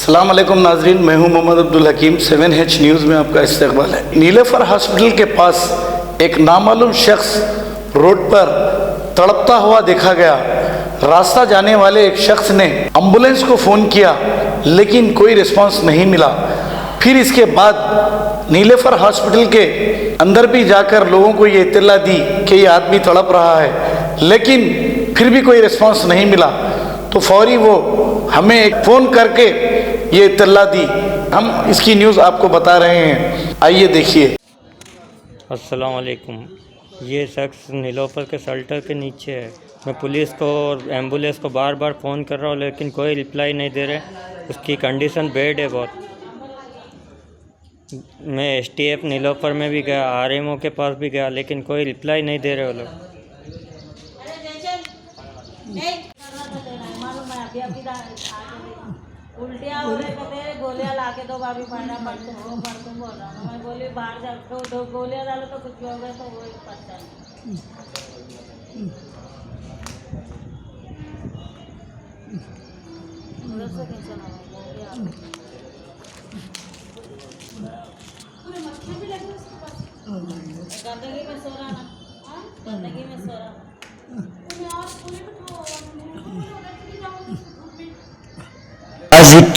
अस्सलाम वालेकुम नाजरीन, मैं हूं मोहम्मद अब्दुल हकीम। 7H न्यूज़ में आपका इस्तकबाल है। नीलोफर हॉस्पिटल के पास एक नामालूम शख्स रोड पर तड़पता हुआ देखा गया। रास्ता जाने वाले एक शख्स ने एम्बुलेंस को फ़ोन किया लेकिन कोई रिस्पांस नहीं मिला। फिर इसके बाद नीलोफर हॉस्पिटल के अंदर भी जाकर लोगों को ये इत्तला दी कि ये आदमी तड़प रहा है, लेकिन फिर भी कोई रिस्पांस नहीं मिला। तो फौरी वो हमें एक फ़ोन करके ये इत्तला दी। हम इसकी न्यूज़ आपको बता रहे हैं, आइए देखिए। अस्सलाम वालेकुम। ये शख्स नीलोफर के शेल्टर के नीचे है। मैं पुलिस को और एम्बुलेंस को बार बार फ़ोन कर रहा हूँ लेकिन कोई रिप्लाई नहीं दे रहे। उसकी कंडीशन बैड है बहुत। मैं STF नीलोफर में भी गया, RMO के पास भी गया, लेकिन कोई रिप्लाई नहीं दे रहे वो लोग। उल्टियाँ हो रही कहते हैं गोलियाँ ला के दो भाभी, पढ़ना पढ़ तुम बोल रहा हूँ। मैं बोली बाहर जा तो दो गोलियाँ डालो तो कुछ भी हो गया तो वो एक पता नहीं। गंदगी में सो रहा ना, गंदगी में सो रहा।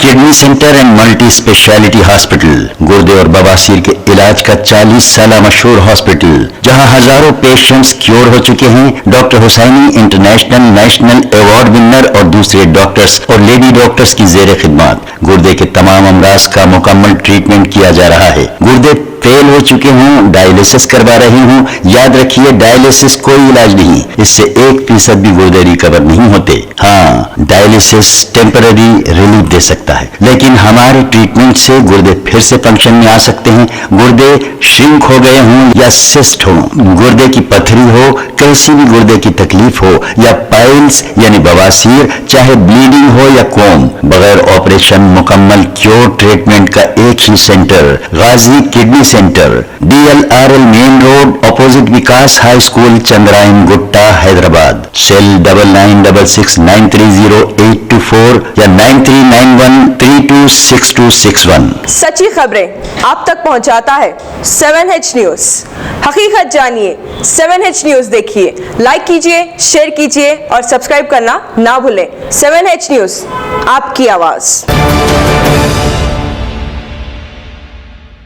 Kidney centre and multi speciality hospital गुर्दे और बवासीर के इलाज का 40 साल मशहूर हॉस्पिटल, जहां हजारों पेशेंट्स क्योर हो चुके हैं। Doctor Husaini international national award winner और दूसरे डॉक्टर्स और लेडी डॉक्टर्स की जेर खिदमत गुर्दे के तमाम अमराज का मुकम्मल ट्रीटमेंट किया जा रहा है। गुर्दे फेल हो चुके हूँ, डायलिसिस करवा रही हूँ, याद रखिए डायलिसिस कोई इलाज नहीं, इससे 1% भी गुर्दे रिकवर नहीं होते। हाँ, डायलिसिस टेम्पररी रिलीफ दे सकता है, लेकिन हमारे ट्रीटमेंट से गुर्दे फिर से फंक्शन में आ सकते हैं। गुर्दे श्रिंक हो गए हों या सिस्ट हो, गुर्दे की पथरी हो, कैसी भी गुर्दे की तकलीफ हो, या पाइल्स यानी बवासीर, चाहे ब्लीडिंग हो या कोम, बगैर ऑपरेशन मुकम्मल क्योर ट्रीटमेंट का एक ही centre, Ghazi kidney centre, DLRL main road, opposite Vikas high school, Chandrayan Gutta, Hyderabad. Cell 9966930824 या 9391326261। सच्ची खबरें आप तक पहुंचाता है 7H न्यूज़। हकीकत जानिए, 7H न्यूज़ देखिए, लाइक कीजिए, शेयर कीजिए और सब्सक्राइब करना ना भूलें। 7H न्यूज़, आपकी आवाज़।